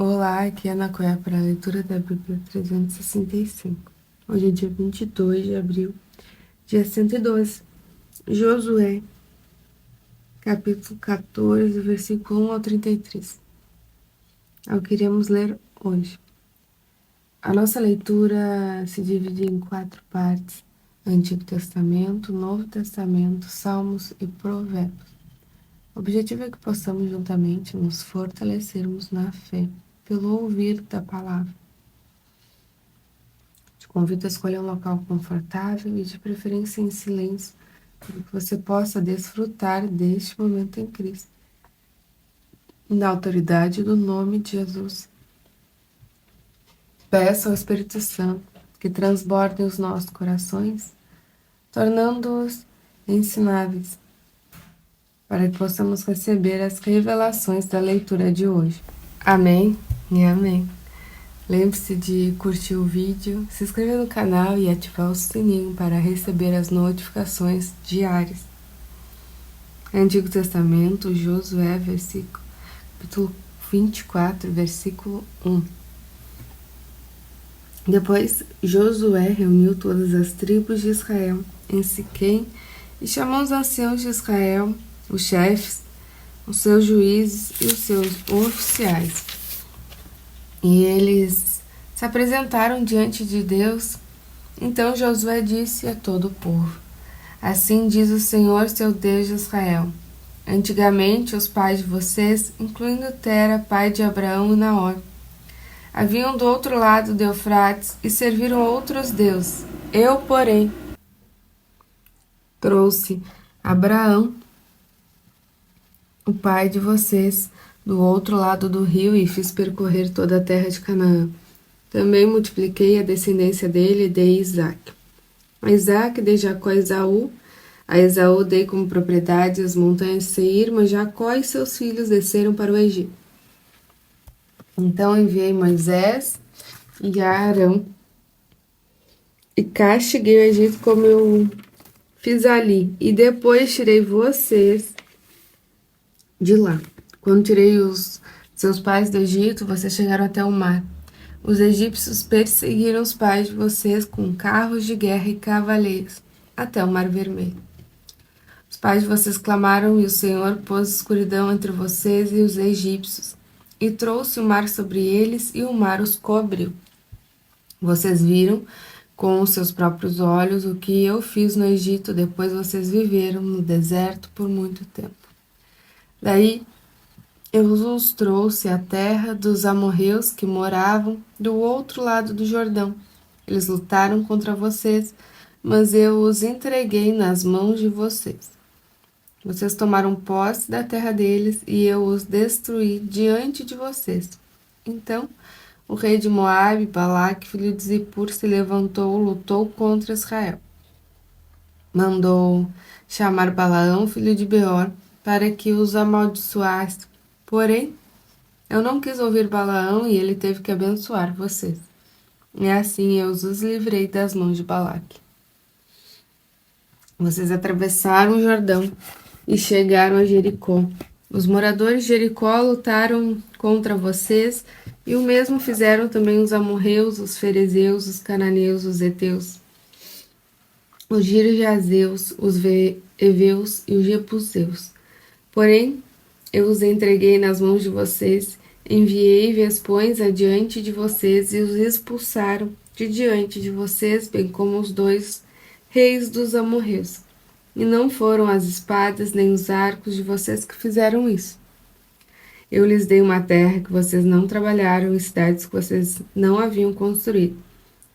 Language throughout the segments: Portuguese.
Olá, aqui é a Ana Coé para a leitura da Bíblia 365. Hoje é dia 22 de abril, dia 112. Josué, capítulo 14, versículo 1 ao 33. É o que iremos ler hoje. A nossa leitura se divide em 4 partes: Antigo Testamento, Novo Testamento, Salmos e Provérbios. O objetivo é que possamos juntamente nos fortalecermos na fé, pelo ouvir da palavra. Te convido a escolher um local confortável e de preferência em silêncio, para que você possa desfrutar deste momento em Cristo. Na autoridade do nome de Jesus, peça ao Espírito Santo que transborde os nossos corações, tornando-os ensináveis, para que possamos receber as revelações da leitura de hoje. Amém e amém. Lembre-se de curtir o vídeo, se inscrever no canal e ativar o sininho para receber as notificações diárias. Antigo Testamento, Josué, capítulo 24, versículo 1. Depois, Josué reuniu todas as tribos de Israel em Siquém e chamou os anciãos de Israel, os chefes, os seus juízes e os seus oficiais. E eles se apresentaram diante de Deus. Então Josué disse a todo o povo: Assim diz o Senhor, seu Deus de Israel: Antigamente os pais de vocês, incluindo Tera, pai de Abraão e Naor, haviam do outro lado do Eufrates e serviram outros deuses. Eu, porém, trouxe Abraão, o pai de vocês, do outro lado do rio e fiz percorrer toda a terra de Canaã. Também multipliquei a descendência dele e dei Isaque. A Isaque dei Jacó e Esaú. A Esaú dei como propriedade as montanhas de Seir, mas Jacó e seus filhos desceram para o Egito. Então enviei Moisés e Arão e castiguei o Egito como eu fiz ali. E depois tirei vocês de lá. Quando tirei os seus pais do Egito, vocês chegaram até o mar. Os egípcios perseguiram os pais de vocês com carros de guerra e cavaleiros até o Mar Vermelho. Os pais de vocês clamaram e o Senhor pôs escuridão entre vocês e os egípcios e trouxe o mar sobre eles e o mar os cobriu. Vocês viram com os seus próprios olhos o que eu fiz no Egito, depois vocês viveram no deserto por muito tempo. Daí eu os trouxe à terra dos amorreus que moravam do outro lado do Jordão. Eles lutaram contra vocês, mas eu os entreguei nas mãos de vocês. Vocês tomaram posse da terra deles e eu os destruí diante de vocês. Então, o rei de Moabe, Balaque, filho de Zippor, se levantou e lutou contra Israel. Mandou chamar Balaão, filho de Beor, para que os amaldiçoasse. Porém, eu não quis ouvir Balaão e ele teve que abençoar vocês. E assim eu os livrei das mãos de Balaque. Vocês atravessaram o Jordão e chegaram a Jericó. Os moradores de Jericó lutaram contra vocês e o mesmo fizeram também os amorreus, os ferezeus, os cananeus, os heteus, os girjazeus, os heveus e os jebuseus. Porém, eu os entreguei nas mãos de vocês, enviei vespões adiante de vocês e os expulsaram de diante de vocês, bem como os 2 reis dos amorreus. E não foram as espadas nem os arcos de vocês que fizeram isso. Eu lhes dei uma terra que vocês não trabalharam e cidades que vocês não haviam construído.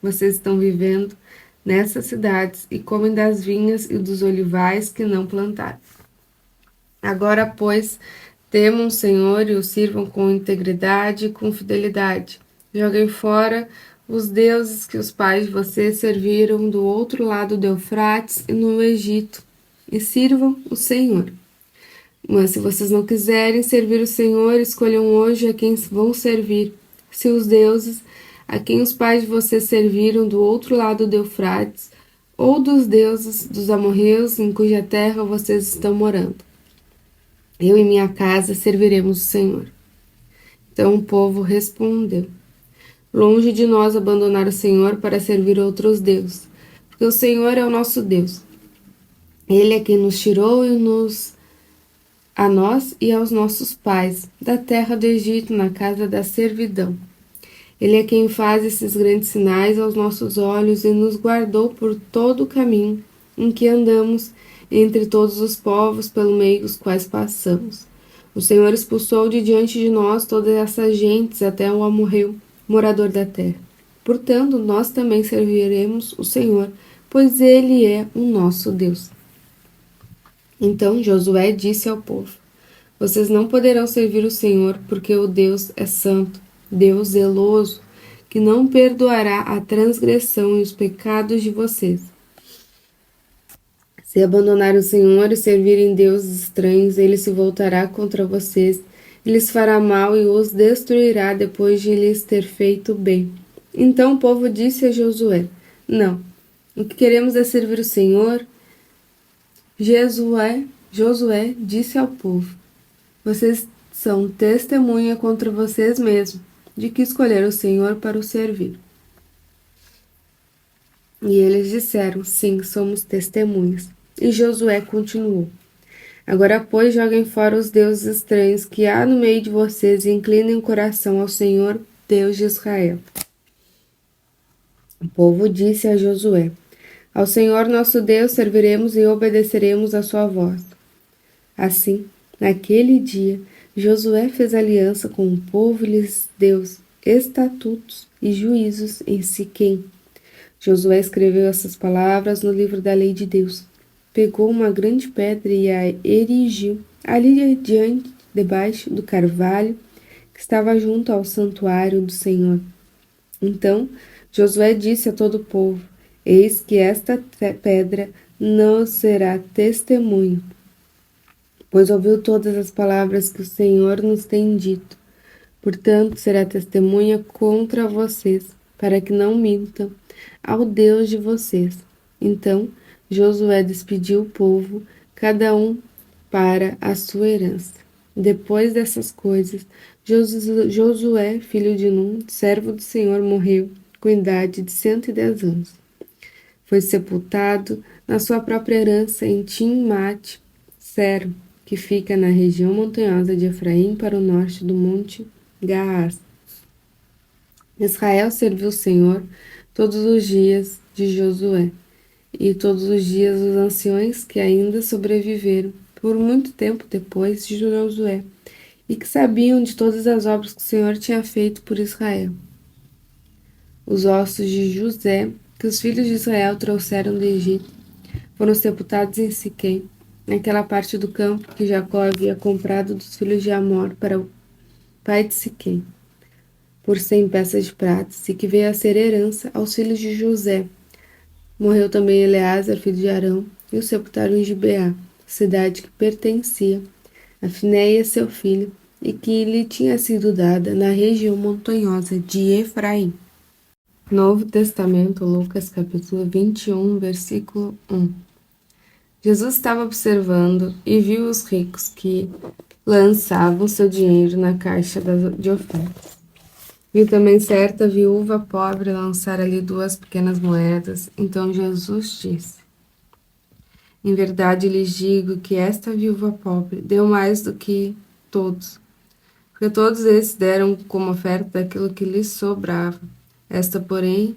Vocês estão vivendo nessas cidades e comem das vinhas e dos olivais que não plantaram. Agora, pois, temam o Senhor e o sirvam com integridade e com fidelidade. Joguem fora os deuses que os pais de vocês serviram do outro lado do Eufrates e no Egito, e sirvam o Senhor. Mas se vocês não quiserem servir o Senhor, escolham hoje a quem vão servir. Se os deuses a quem os pais de vocês serviram do outro lado do Eufrates, ou dos deuses dos amorreus em cuja terra vocês estão morando. Eu e minha casa serviremos o Senhor. Então o povo respondeu: longe de nós abandonar o Senhor para servir outros deuses, porque o Senhor é o nosso Deus. Ele é quem nos tirou a nós e aos nossos pais da terra do Egito, na casa da servidão. Ele é quem faz esses grandes sinais aos nossos olhos e nos guardou por todo o caminho em que andamos entre todos os povos pelo meio dos quais passamos. O Senhor expulsou de diante de nós todas essas gentes até o amorreu, morador da terra. Portanto, nós também serviremos o Senhor, pois Ele é o nosso Deus. Então Josué disse ao povo: vocês não poderão servir o Senhor, porque o Deus é santo, Deus zeloso, que não perdoará a transgressão e os pecados de vocês. Se abandonarem o Senhor e servirem deuses estranhos, ele se voltará contra vocês, e lhes fará mal e os destruirá depois de lhes ter feito bem. Então o povo disse a Josué: não, o que queremos é servir o Senhor. Josué disse ao povo: vocês são testemunha contra vocês mesmos de que escolheram o Senhor para o servir. E eles disseram: sim, somos testemunhas. E Josué continuou: agora, pois, joguem fora os deuses estranhos que há no meio de vocês e inclinem o coração ao Senhor, Deus de Israel. O povo disse a Josué: ao Senhor nosso Deus serviremos e obedeceremos a sua voz. Assim, naquele dia, Josué fez aliança com o povo e lhes deu estatutos e juízos em Siquém. Josué escreveu essas palavras no livro da lei de Deus. Pegou uma grande pedra e a erigiu ali adiante, debaixo do carvalho que estava junto ao santuário do Senhor. Então Josué disse a todo o povo: eis que esta pedra não será testemunho, pois ouviu todas as palavras que o Senhor nos tem dito. Portanto, será testemunha contra vocês, para que não mintam ao Deus de vocês. Então Josué despediu o povo, cada um para a sua herança. Depois dessas coisas, Josué, filho de Num, servo do Senhor, morreu com idade de 110 anos. Foi sepultado na sua própria herança em Timnat-Sera, que fica na região montanhosa de Efraim, para o norte do monte Gaás. Israel serviu o Senhor todos os dias de Josué, e todos os dias os anciões que ainda sobreviveram por muito tempo depois de Josué, e que sabiam de todas as obras que o Senhor tinha feito por Israel. Os ossos de José, que os filhos de Israel trouxeram do Egito, foram sepultados em Siquém, naquela parte do campo que Jacó havia comprado dos filhos de Amor para o pai de Siquém, por 100 peças de prata, e que veio a ser herança aos filhos de José. Morreu também Eleazar, filho de Arão, e o sepultaram em Gibeá, cidade que pertencia a Finéias, seu filho, e que lhe tinha sido dada na região montanhosa de Efraim. Novo Testamento, Lucas capítulo 21, versículo 1. Jesus estava observando e viu os ricos que lançavam seu dinheiro na caixa de ofertas. Viu também certa viúva pobre lançar ali 2 pequenas moedas. Então Jesus disse: em verdade lhes digo que esta viúva pobre deu mais do que todos, porque todos esses deram como oferta daquilo que lhes sobrava. Esta, porém,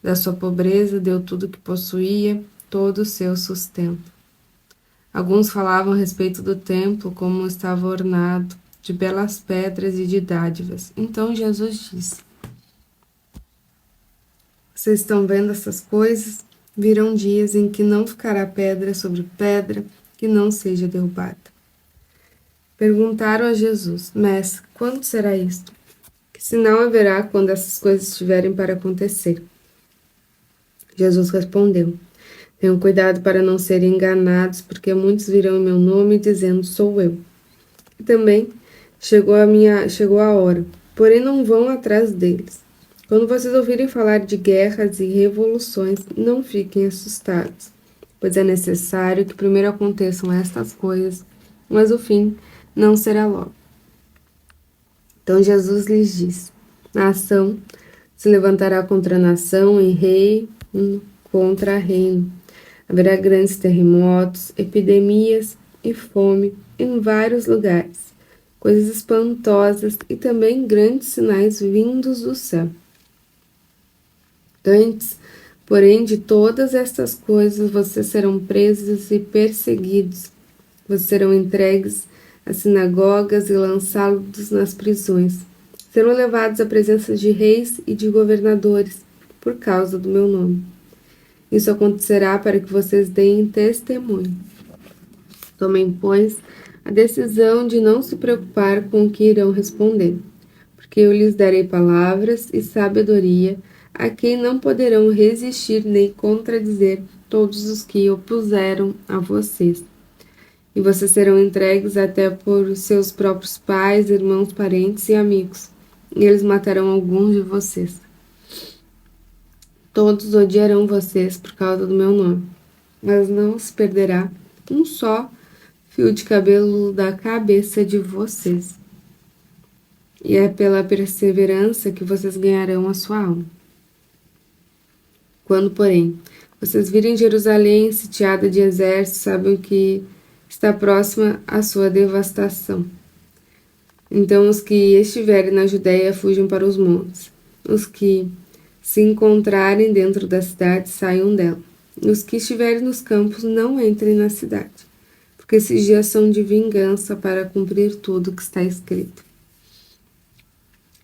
da sua pobreza, deu tudo o que possuía, todo o seu sustento. Alguns falavam a respeito do templo, como estava ornado de belas pedras e de dádivas. Então Jesus disse: vocês estão vendo essas coisas? Virão dias em que não ficará pedra sobre pedra que não seja derrubada. Perguntaram a Jesus: mestre, quando será isto? Que sinal haverá quando essas coisas estiverem para acontecer? Jesus respondeu: tenham cuidado para não serem enganados, porque muitos virão em meu nome dizendo: sou eu. E também chegou a hora, porém não vão atrás deles. Quando vocês ouvirem falar de guerras e revoluções, não fiquem assustados, pois é necessário que primeiro aconteçam estas coisas, mas o fim não será logo. Então Jesus lhes diz: nação se levantará contra nação e reino contra reino. Haverá grandes terremotos, epidemias e fome em vários lugares, coisas espantosas e também grandes sinais vindos do céu. Antes, porém, de todas estas coisas, vocês serão presos e perseguidos. Vocês serão entregues às sinagogas e lançados nas prisões. Serão levados à presença de reis e de governadores, por causa do meu nome. Isso acontecerá para que vocês deem testemunho. Tomem, pois, a decisão de não se preocupar com o que irão responder, porque eu lhes darei palavras e sabedoria a quem não poderão resistir nem contradizer todos os que opuseram a vocês. E vocês serão entregues até por seus próprios pais, irmãos, parentes e amigos, e eles matarão alguns de vocês. Todos odiarão vocês por causa do meu nome, mas não se perderá um só fio de cabelo da cabeça de vocês. E é pela perseverança que vocês ganharão a sua alma. Quando, porém, vocês virem Jerusalém sitiada de exércitos, sabem que está próxima a sua devastação. Então os que estiverem na Judéia fujam para os montes. Os que se encontrarem dentro da cidade saiam dela. E os que estiverem nos campos não entrem na cidade, porque esses dias são de vingança para cumprir tudo o que está escrito.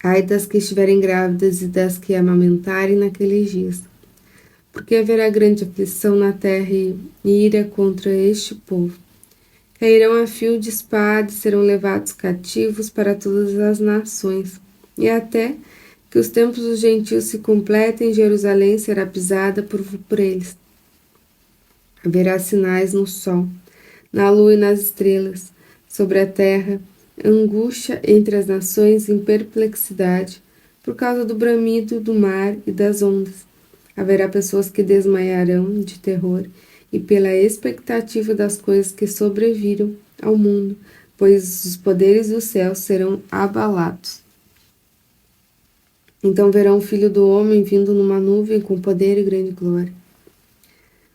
Ai das que estiverem grávidas e das que amamentarem naqueles dias, porque haverá grande aflição na terra e ira contra este povo. Cairão a fio de espada e serão levados cativos para todas as nações, e até que os tempos dos gentios se completem, Jerusalém será pisada por eles. Haverá sinais no sol, na lua e nas estrelas, sobre a terra, angústia entre as nações em perplexidade, por causa do bramido do mar e das ondas. Haverá pessoas que desmaiarão de terror e pela expectativa das coisas que sobreviram ao mundo, pois os poderes do céu serão abalados. Então verão o Filho do Homem vindo numa nuvem com poder e grande glória.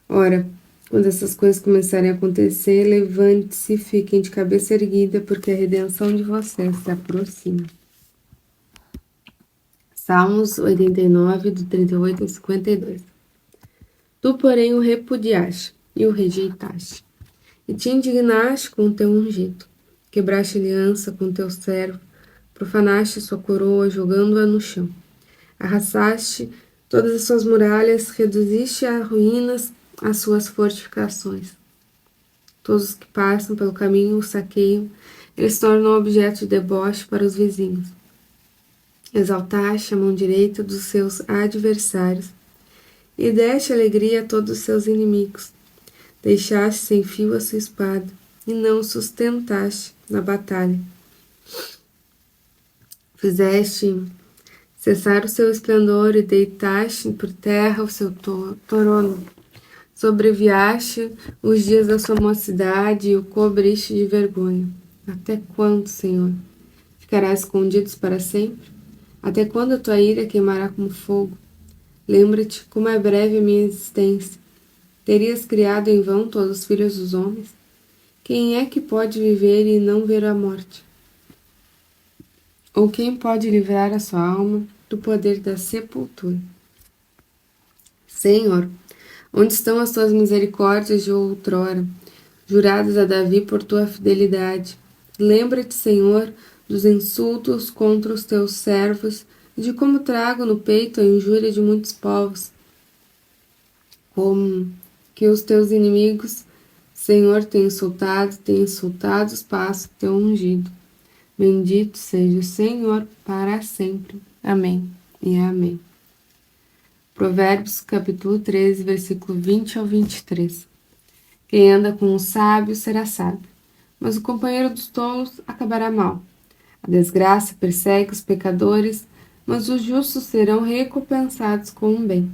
Ora, quando essas coisas começarem a acontecer, levante-se e fiquem de cabeça erguida, porque a redenção de vocês se aproxima. Salmos 89, do 38 ao 52. Tu, porém, o repudiaste e o rejeitaste, e te indignaste com o teu ungido, quebraste aliança com teu servo, profanaste sua coroa, jogando-a no chão. Arrasaste todas as suas muralhas, reduziste a ruínas as suas fortificações. Todos os que passam pelo caminho o saqueiam, eles tornam objeto de deboche para os vizinhos. Exaltaste a mão direita dos seus adversários, e deste alegria a todos os seus inimigos. Deixaste sem fio a sua espada, e não o sustentaste na batalha. Fizeste cessar o seu esplendor e deitaste por terra o seu trono. Sobreviaste os dias da sua mocidade e o cobriste de vergonha. Até quando, Senhor? Ficarás escondidos para sempre? Até quando a tua ira queimará como fogo? Lembra-te como é breve a minha existência. Terias criado em vão todos os filhos dos homens? Quem é que pode viver e não ver a morte? Ou quem pode livrar a sua alma do poder da sepultura? Senhor, onde estão as tuas misericórdias de outrora, juradas a Davi por tua fidelidade? Lembra-te, Senhor, dos insultos contra os teus servos e de como trago no peito a injúria de muitos povos. Como que os teus inimigos, Senhor, têm insultado os passos do teu ungido. Bendito seja o Senhor para sempre. Amém e amém. Provérbios capítulo 13, versículo 20 ao 23. Quem anda com o sábio será sábio, mas o companheiro dos tolos acabará mal. A desgraça persegue os pecadores, mas os justos serão recompensados com o bem.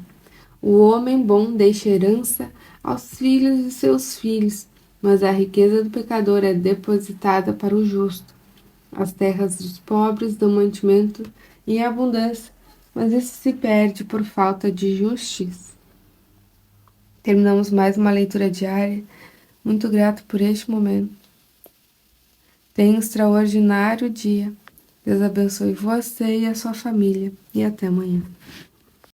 O homem bom deixa herança aos filhos de seus filhos, mas a riqueza do pecador é depositada para o justo. As terras dos pobres dão mantimento em abundância, mas isso se perde por falta de justiça. Terminamos mais uma leitura diária. Muito grato por este momento. Tenha um extraordinário dia. Deus abençoe você e a sua família. E até amanhã.